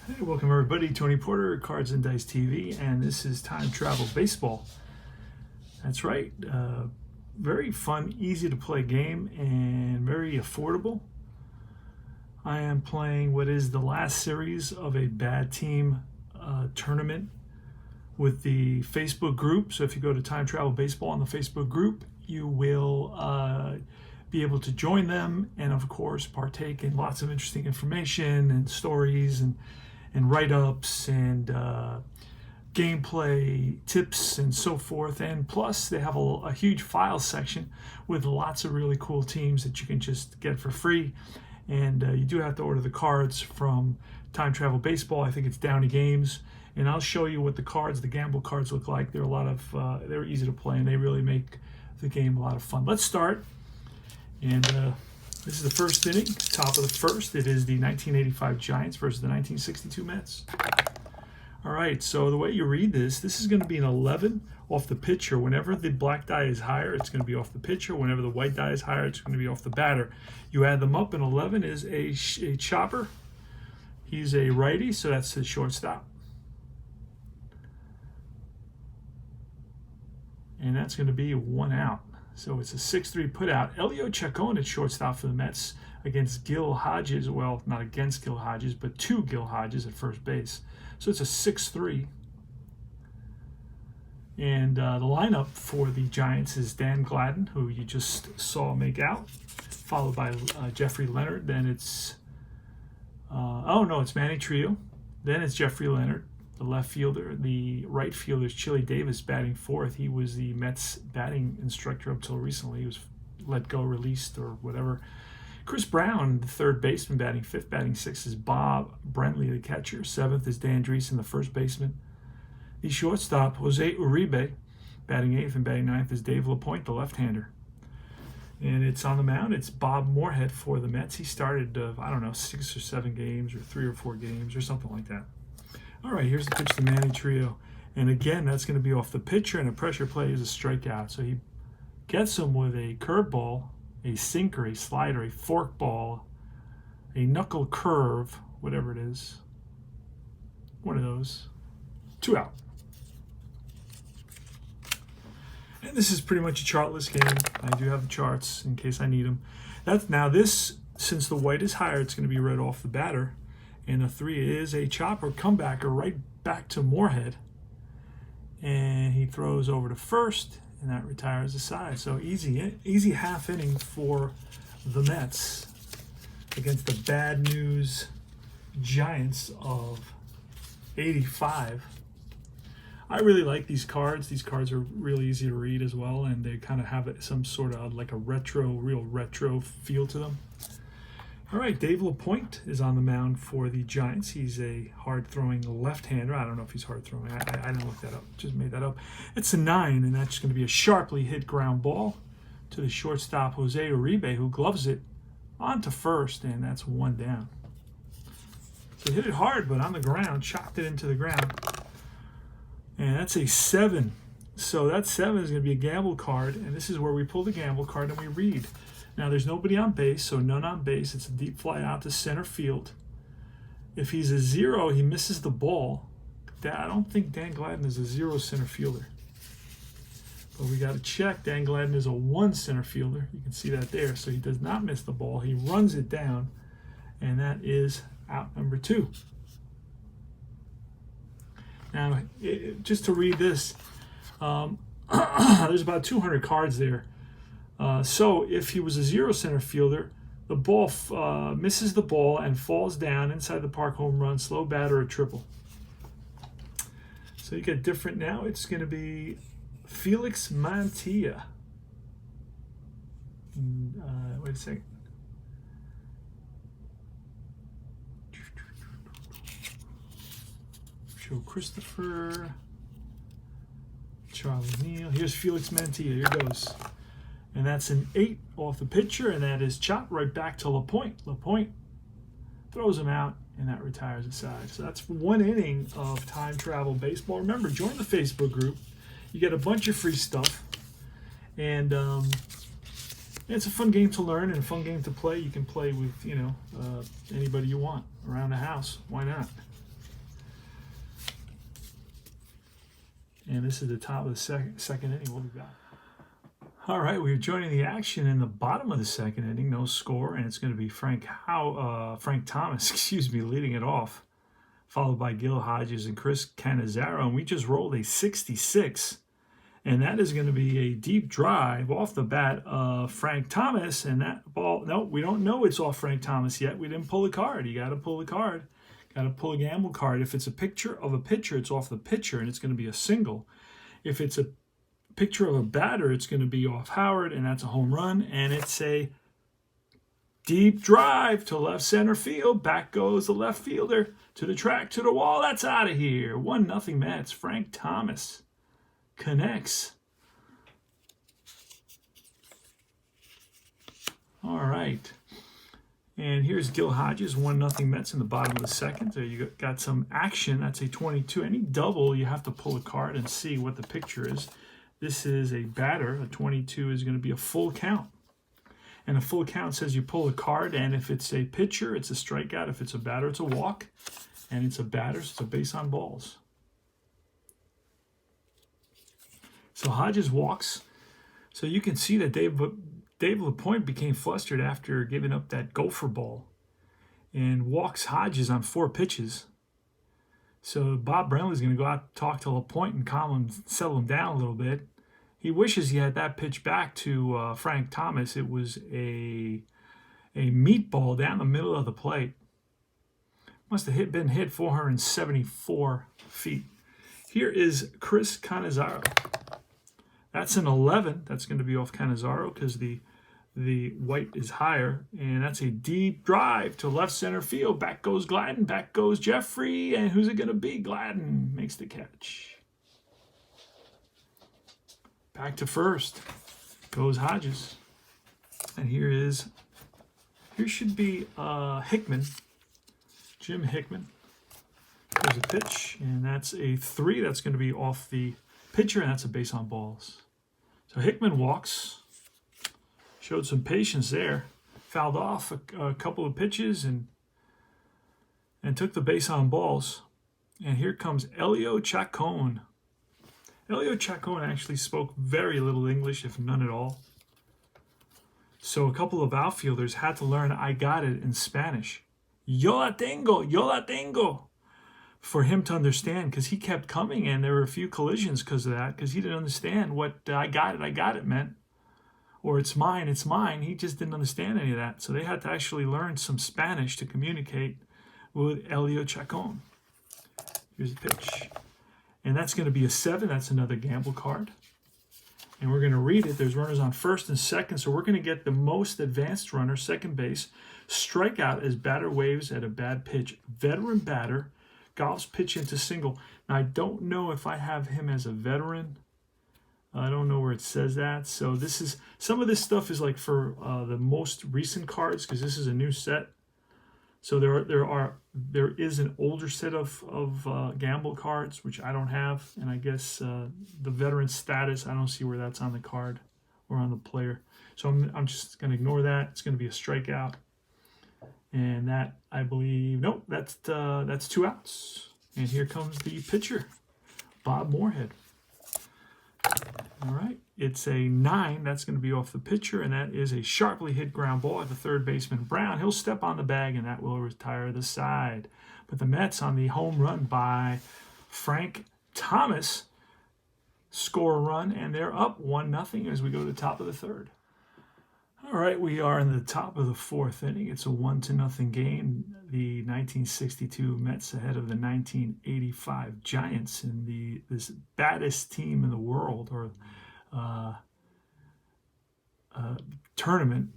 Hey, welcome everybody. Tony Porter, Cards and Dice TV, and this is Time Travel Baseball. That's right. Very fun, easy to play game, and very affordable. I am playing what is the last series of a bad team tournament with the Facebook group. So if you go to Time Travel Baseball on the Facebook group, you will be able to join them and, of course, partake in lots of interesting information and stories and write-ups and gameplay tips and so forth. And plus, they have a huge file section with lots of really cool teams that you can just get for free. And you do have to order the cards from Time Travel Baseball. I think it's Downey Games. And I'll show you what the cards, the gamble cards, look like. They're they're easy to play, and they really make the game a lot of fun. Let's start. And this is the first inning, top of the first. It is the 1985 Giants versus the 1962 Mets. All right, so the way you read this is going to be an 11 off the pitcher. Whenever the black die is higher, it's going to be off the pitcher. Whenever the white die is higher, it's going to be off the batter. You add them up, and 11 is a chopper. He's a righty, so that's the shortstop. And that's going to be 1 out. So it's a 6-3 putout. Elio Chacon at shortstop for the Mets against Gil Hodges. Well, not against Gil Hodges, but to Gil Hodges at first base. So it's a 6-3. And the lineup for the Giants is Dan Gladden, who you just saw make out, followed by Jeffrey Leonard. Then it's, it's Manny Trio. Then it's Jeffrey Leonard, the left fielder. The right fielder is Chili Davis batting fourth. He was the Mets batting instructor up until recently. He was let go, released, or whatever. Chris Brown, the third baseman, batting fifth. Batting sixth is Bob Brentley, the catcher. Seventh is Dan Dreesen, the first baseman. The shortstop, Jose Uribe, batting eighth, and batting ninth is Dave LaPointe, the left-hander. And it's on the mound. It's Bob Moorhead for the Mets. He started, 6 or 7 games or 3 or 4 games or something like that. All right, here's the pitch to Manny Trio. And again, that's going to be off the pitcher, and a pressure play is a strikeout. So he gets him with a curveball, a sinker, a slider, a forkball, a knuckle curve, whatever it is. One of those. 2 out. And this is pretty much a chartless game. I do have the charts in case I need them. Now this, since the white is higher, it's going to be red off the batter. And the 3 is a chopper comebacker right back to Moorhead. And he throws over to first, and that retires the side. So easy half inning for the Mets against the bad news Giants of 85. I really like these cards. These cards are really easy to read as well, and they kind of have some sort of like a real retro feel to them. All right, Dave LaPointe is on the mound for the Giants. He's a hard-throwing left-hander. I don't know if he's hard-throwing. I didn't look that up. Just made that up. It's a 9, and that's going to be a sharply hit ground ball to the shortstop, Jose Uribe, who gloves it onto first, and that's 1 down. So he hit it hard, but on the ground, chopped it into the ground. And that's a 7. So that 7 is going to be a gamble card, and this is where we pull the gamble card and we read. Now, there's nobody on base, so none on base. It's a deep fly out to center field. If he's a 0, he misses the ball. I don't think Dan Gladden is a 0 center fielder. But we got to check. Dan Gladden is a 1 center fielder. You can see that there. So he does not miss the ball. He runs it down, and that is out number 2. Now, just to read this, there's about 200 cards there. So if he was a 0 center fielder, the ball misses the ball and falls down inside the park, home run, slow batter, or triple. So you get different now. It's going to be Felix Mantilla. Wait a second. Joe Christopher. Charlie Neal. Here's Felix Mantilla. Here goes. And that's an 8 off the pitcher, and that is chopped right back to LaPointe. LaPointe throws him out, and that retires the side. So that's 1 inning of Time Travel Baseball. Remember, join the Facebook group. You get a bunch of free stuff. And it's a fun game to learn and a fun game to play. You can play with, anybody you want around the house. Why not? And this is the top of the second inning. We'll be back. All right, we're joining the action in the bottom of the second inning. No score, and it's going to be Frank Thomas, excuse me, leading it off, followed by Gil Hodges and Chris Cannizzaro. And we just rolled a 66, and that is going to be a deep drive off the bat of Frank Thomas. And that ball, no, we don't know it's off Frank Thomas yet. We didn't pull a card. You got to pull a card. Got to pull a gamble card. If it's a picture of a pitcher, it's off the pitcher, and it's going to be a single. If it's a picture of a batter, it's going to be off Howard, and that's a home run, and it's a deep drive to left center field. Back goes the left fielder to the track, to the wall. That's out of here. 1-0 Mets. Frank Thomas connects. All right. And here's Gil Hodges, 1-0 Mets in the bottom of the second. There you got some action. That's a 22. Any double, you have to pull a card and see what the picture is. This is a batter. A 22 is going to be a full count. And a full count says you pull a card, and if it's a pitcher, it's a strikeout. If it's a batter, it's a walk. And it's a batter, so it's a base on balls. So Hodges walks. So you can see that Dave LaPointe became flustered after giving up that gopher ball and walks Hodges on 4 pitches. So Bob Brenly's going to go out and talk to LaPointe and calm him, settle him down a little bit. He wishes he had that pitch back to Frank Thomas. It was a meatball down the middle of the plate. Must have been hit 474 feet. Here is Chris Cannizzaro. That's an 11. That's going to be off Cannizzaro because the white is higher. And that's a deep drive to left center field. Back goes Gladden. Back goes Jeffrey. And who's it going to be? Gladden makes the catch. Back to first goes Hodges. And here should be Hickman. Jim Hickman. There's a pitch. And that's a 3. That's going to be off the pitcher. And that's a base on balls. So Hickman walks. Showed some patience there. Fouled off a couple of pitches and took the base on balls. And here comes Elio Chacon. Elio Chacon actually spoke very little English, if none at all. So a couple of outfielders had to learn I got it in Spanish. Yo la tengo, for him to understand, because he kept coming and there were a few collisions because of that, because he didn't understand what I got it meant. Or it's mine. He just didn't understand any of that. So they had to actually learn some Spanish to communicate with Elio Chacon. Here's the pitch. And that's going to be a 7. That's another gamble card. And we're going to read it. There's runners on first and second. So we're going to get the most advanced runner, second base. Strikeout as batter waves at a bad pitch. Veteran batter. Golf's pitch into single. Now, I don't know if I have him as a veteran. I don't know where it says that. So this is, some of this stuff is like for the most recent cards, because this is a new set. So there is an older set of gamble cards, which I don't have. And I guess the veteran status, I don't see where that's on the card or on the player. So I'm just going to ignore that. It's going to be a strikeout. And that, I believe, nope, that's 2 outs. And here comes the pitcher, Bob Moorhead. All right, it's a 9. That's going to be off the pitcher, and that is a sharply hit ground ball at the third baseman, Brown. He'll step on the bag, and that will retire the side. But the Mets, on the home run by Frank Thomas, score a run, and they're up 1-0 as we go to the top of the third. All right, we are in the top of the 4th inning. It's a 1-0 game. The 1962 Mets ahead of the 1985 Giants in this baddest team in the world, or tournament.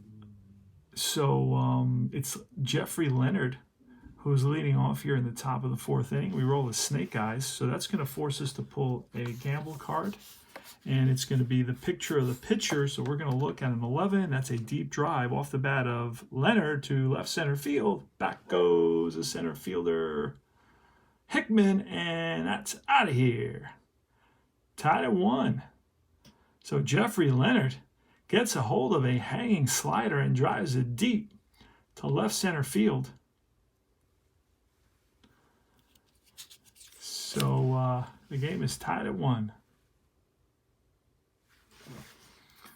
So it's Jeffrey Leonard who's leading off here in the top of the 4th inning. We roll the snake eyes, so that's going to force us to pull a gamble card. And it's going to be the picture of the pitcher. So we're going to look at an 11. That's a deep drive off the bat of Leonard to left center field. Back goes the center fielder, Hickman, and that's out of here. Tied at 1. So Jeffrey Leonard gets a hold of a hanging slider and drives it deep to left center field. So The game is tied at 1.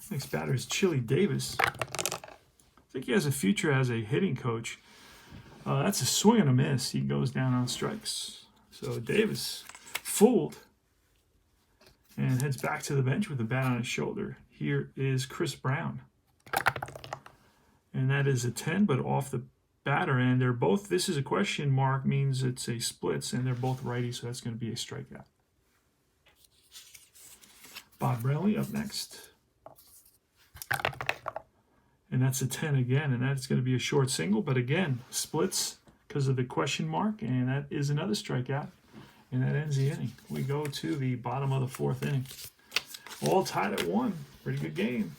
Next batter is Chili Davis. I think he has a future as a hitting coach. That's a swing and a miss. He goes down on strikes. So Davis, fooled, and heads back to the bench with the bat on his shoulder. Here is Chris Brown. And that is a 10, but off the batter. And they're both, this is a question mark, means it's a splits, and they're both righty, so that's going to be a strikeout. Bob Brenly up next. And that's a 10 again, and that's going to be a short single, but again, splits because of the question mark, and that is another strikeout, and that ends the inning. We go to the bottom of the 4th inning. All tied at 1. Pretty good game.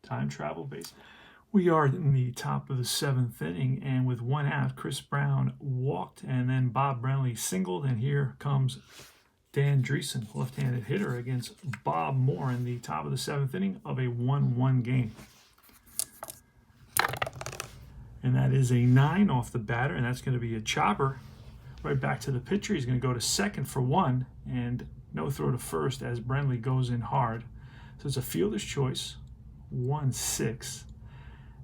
Time travel baseball. We are in the top of the 7th inning, and with 1 out, Chris Brown walked, and then Bob Brenly singled, and here comes Dan Dreesen, left-handed hitter, against Bob Moore in the top of the 7th inning of a 1-1 game. And that is a 9 off the batter, and that's going to be a chopper. Right back to the pitcher. He's going to go to second for 1, and no throw to first as Brenly goes in hard. So it's a fielder's choice, 1-6.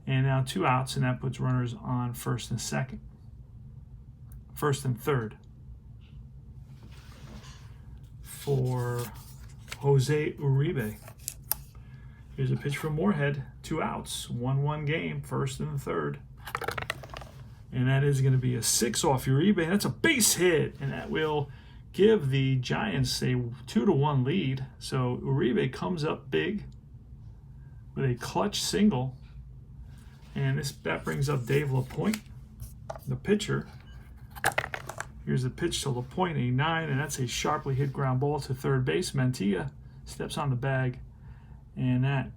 And now 2 outs, and that puts runners on first and second. First and third for Jose Uribe. Here's a pitch from Moorhead. 2 outs, 1-1 game, first and third. And that is going to be a 6 off Uribe. That's a base hit, and that will give the Giants a 2-1 lead. So Uribe comes up big with a clutch single. And that brings up Dave LaPointe, the pitcher. Here's the pitch to LaPointe, a 9, and that's a sharply hit ground ball to third base. Mantilla steps on the bag, and that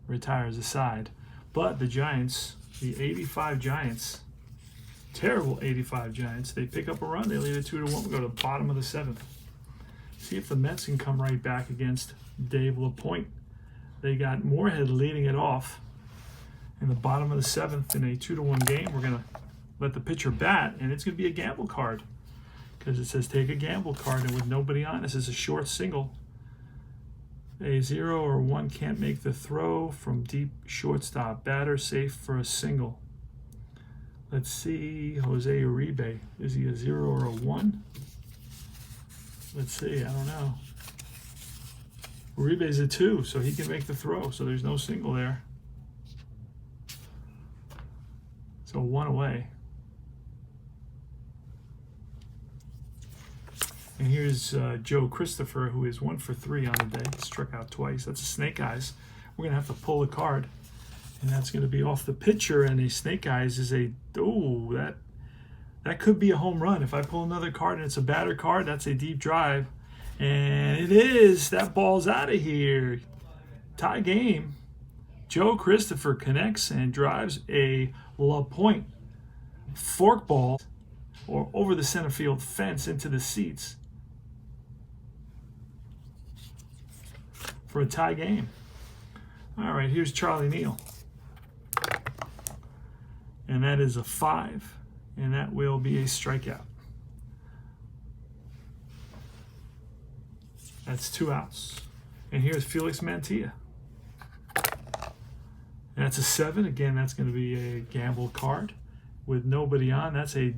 retires the side. But the Giants, the 85 Giants, terrible 85 Giants, they pick up a run. They lead it 2-1. We go to the bottom of the 7th. See if the Mets can come right back against Dave LaPointe. They got Moorhead leading it off in the bottom of the 7th in a 2-1 game. We're going to let the pitcher bat, and it's going to be a gamble card because it says take a gamble card, and with nobody on, this is a short single. A 0 or 1 can't make the throw from deep shortstop. Batter safe for a single. Let's see, Jose Uribe. Is he a 0 or a 1? Let's see, I don't know. Uribe's a 2, so he can make the throw, so there's no single there. So 1 away. And here's Joe Christopher, who is 1 for 3 on the day. Struck out twice. That's a snake eyes. We're going to have to pull a card. And that's going to be off the pitcher. And a snake eyes is a, oh, that could be a home run. If I pull another card and it's a batter card, that's a deep drive. And it is. That ball's out of here. Tie game. Joe Christopher connects and drives a LaPointe forkball or over the center field fence into the seats for a tie game. All right, here's Charlie Neal. And that is a 5, and that will be a strikeout. That's 2 outs. And here's Felix Mantilla. And that's a 7. Again, that's going to be a gamble card with nobody on. That's a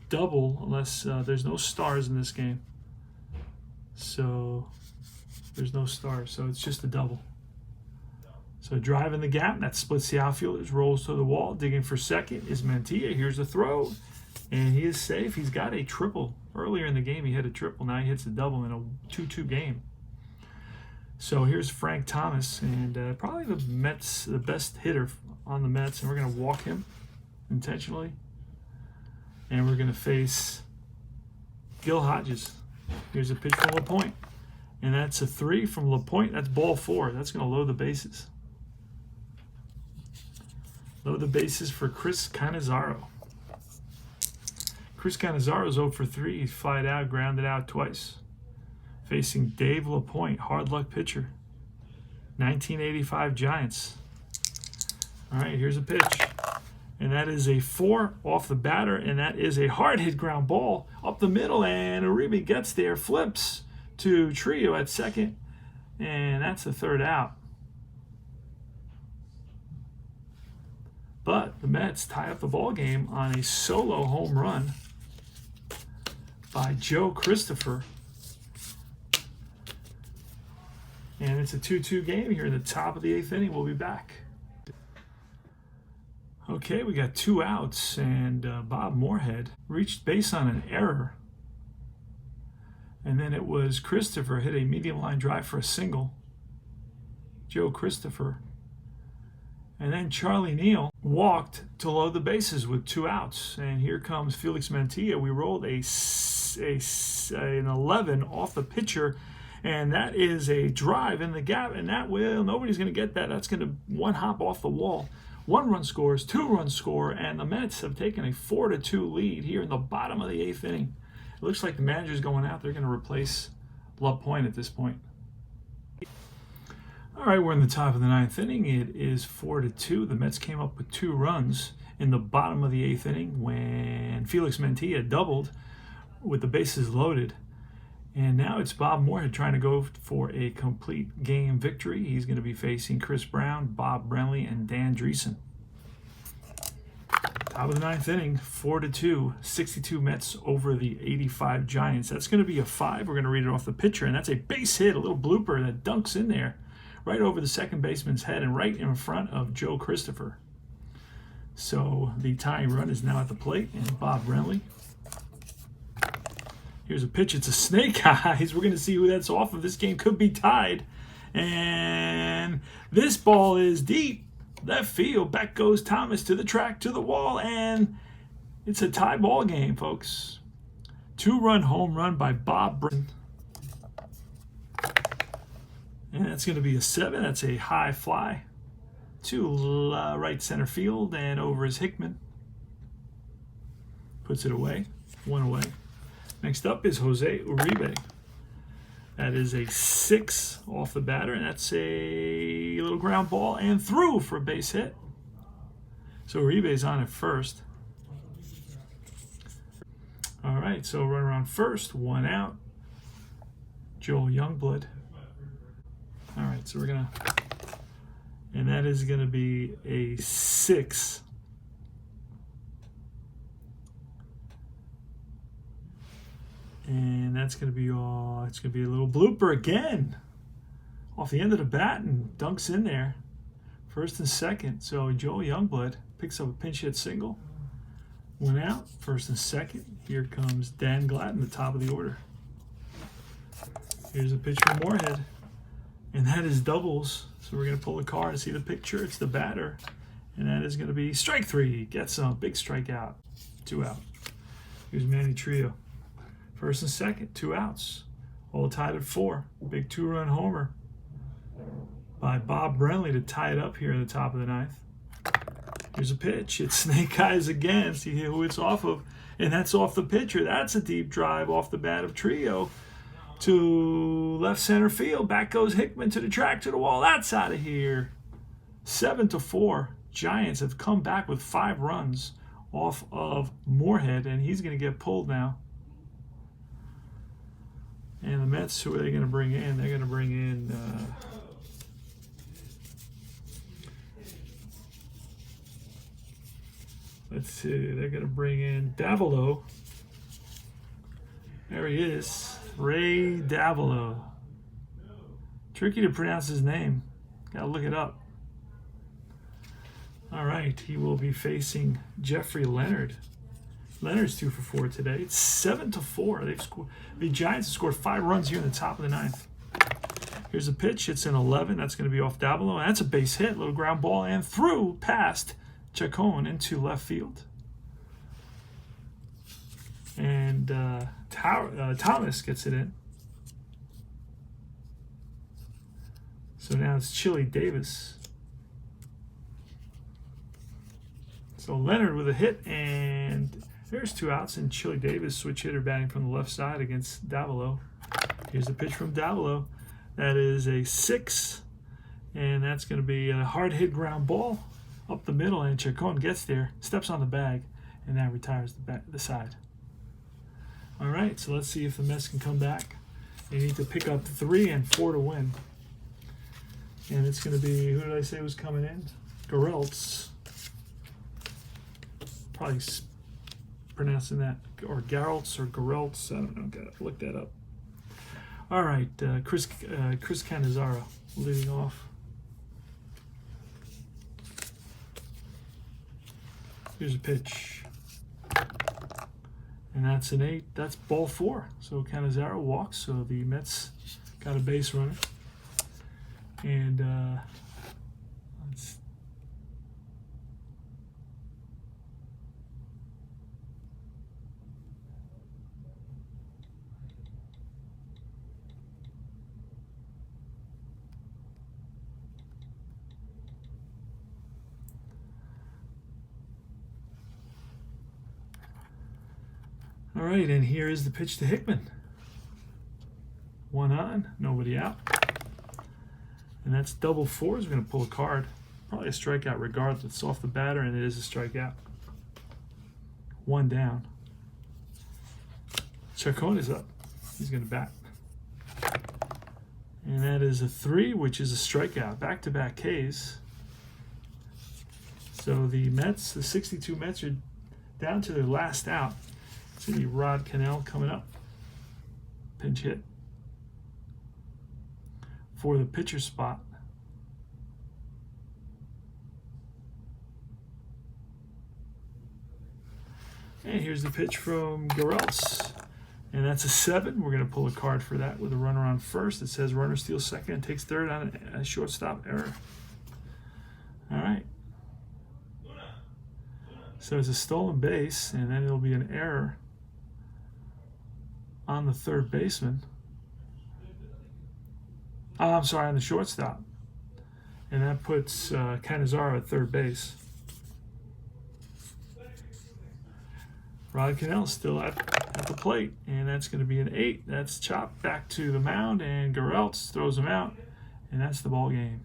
double unless there's no stars in this game. So there's no stars, so it's just a double. So drive in the gap, that splits the outfielders, rolls to the wall, digging for second is Mantilla. Here's the throw, and he is safe. He's got a triple. Earlier in the game, he hit a triple. Now he hits a double in a 2-2 game. So here's Frank Thomas, and probably the Mets, the best hitter on the Mets, and we're going to walk him intentionally. And we're going to face Gil Hodges. Here's a pitch from LaPointe, and that's a 3 from LaPointe. That's ball 4. That's going to load the bases. Load the bases for Chris Cannizzaro. Chris Cannizzaro is 0 for 3. He's flied out, grounded out twice. Facing Dave LaPointe, hard luck pitcher. 1985 Giants. All right, here's a pitch. And that is a 4 off the batter, and that is a hard hit ground ball up the middle, and Uribe gets there, flips to Trio at second, and that's the third out. But the Mets tie up the ball game on a solo home run by Joe Christopher. And it's a 2-2 game here in the top of the 8th inning. We'll be back. Okay, we got 2 outs, and Bob Moorhead reached base on an error. And then it was Christopher hit a medium line drive for a single. Joe Christopher. And then Charlie Neal walked to load the bases with 2 outs. And here comes Felix Mantilla. We rolled an 11 off the pitcher. And that is a drive in the gap. And that will, nobody's going to get that. That's going to one hop off the wall. 1 run scores, 2 runs score. And the Mets have taken a 4-2 lead here in the bottom of the 8th inning. It looks like the manager's going out. They're going to replace Love Point at this point. All right, we're in the top of the 9th inning. It is 4-2. The Mets came up with 2 runs in the bottom of the 8th inning when Felix Mantilla doubled with the bases loaded. And now it's Bob Moorhead trying to go for a complete game victory. He's going to be facing Chris Brown, Bob Brenly, and Dan Dreesen. Top of the 9th inning, 4-2, 62 Mets over the 85 Giants. That's going to be a 5. We're going to read it off the pitcher, and that's a base hit, a little blooper that dunks in there right over the second baseman's head and right in front of Joe Christopher. So the tying run is now at the plate, and Bob Brenly. Here's a pitch. It's a snake eyes. We're going to see who that's off of. This game could be tied. And this ball is deep. Left field. Back goes Thomas to the track, to the wall, and it's a tie ball game, folks. 2-run home run by Bob Brenly. And that's going to be a 7. That's a high fly to right center field, and over is Hickman. Puts it away. 1 away. Next up is Jose Uribe. That is a 6 off the batter, and that's a little ground ball and through for a base hit. So Uribe's on at first. All right, so runner on first, 1 out. Joel Youngblood. All right, so we're going to, and that is going to be a 6. And that's going to be, it's going to be a little blooper again off the end of the bat and dunks in there. First and second. So Joel Youngblood picks up a pinch hit single. 1 out, first and second. Here comes Dan Gladden, the top of the order. Here's a pitch from Moorhead. And that is doubles. So we're going to pull the card and see the picture. It's the batter. And that is going to be strike 3. Gets some big strikeout. 2 out. Here's Manny Trio. First and second, 2 outs. All tied at 4. Big 2-run homer by Bob Brenly to tie it up here in the top of the 9th. Here's a pitch. It's snake eyes again. See who it's off of. And that's off the pitcher. That's a deep drive off the bat of Trio to left center field. Back goes Hickman to the track, to the wall. That's out of here. 7-4. Giants have come back with 5 runs off of Moorhead, and he's going to get pulled now. And the Mets, who are they going to bring in? They're going to bring in let's see, they're going to bring in Davilo. There he is, Ray Davilo. Tricky to pronounce his name. Got to look it up. All right, he will be facing Jeffrey Leonard. Leonard's 2 for 4 today. It's 7-4. They've scored. The Giants have scored 5 runs here in the top of the 9th. Here's a pitch. It's an 11. That's going to be off Davilo. And that's a base hit. Little ground ball and through past Chacon into left field. And Thomas gets it in. So now it's Chili Davis. So Leonard with a hit, and there's 2 outs, and Chili Davis, switch hitter, batting from the left side against Davilo. Here's a pitch from Davilo. That is a 6, and that's going to be a hard hit ground ball up the middle, and Chacon gets there, steps on the bag, and now retires the side. All right, so let's see if the Mets can come back. They need to pick up 3 and 4 to win. And it's going to be, who did I say was coming in? Gereltz. Probably pronouncing that, or Gereltz or Gereltz. I don't know. Got to look that up. All right, Chris Cannizzaro leading off. Here's a pitch. And that's an 8. That's ball 4. So Cannizzaro walks. So the Mets got a base runner. And let's. All right, and here is the pitch to Hickman. 1 on, nobody out. And that's double 4s. We're going to pull a card. Probably a strikeout regardless. It's off the batter, and it is a strikeout. 1 down. Chacon is up. He's going to bat. And that is a 3, which is a strikeout. Back-to-back Ks. So the Mets, the 62 Mets, are down to their last out. It's going to be Rod Cannell coming up. Pinch hit for the pitcher spot. And here's the pitch from Gereltz. And that's a 7. We're going to pull a card for that with a runner on first. It says runner steals second and takes third on a shortstop error. All right. So it's a stolen base, and then it'll be an error on the third baseman. Oh, I'm sorry, on the shortstop. And that puts Cannizzaro at third base. Rod Cannell still at the plate, and that's going to be an 8. That's chopped back to the mound, and Gereltz throws him out, and that's the ball game.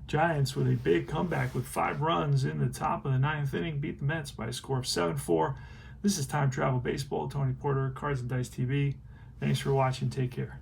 Giants with a big comeback with 5 runs in the top of the 9th inning beat the Mets by a score of 7-4. This is Time Travel Baseball. Tony Porter, Cards and Dice TV. Thanks for watching. Take care.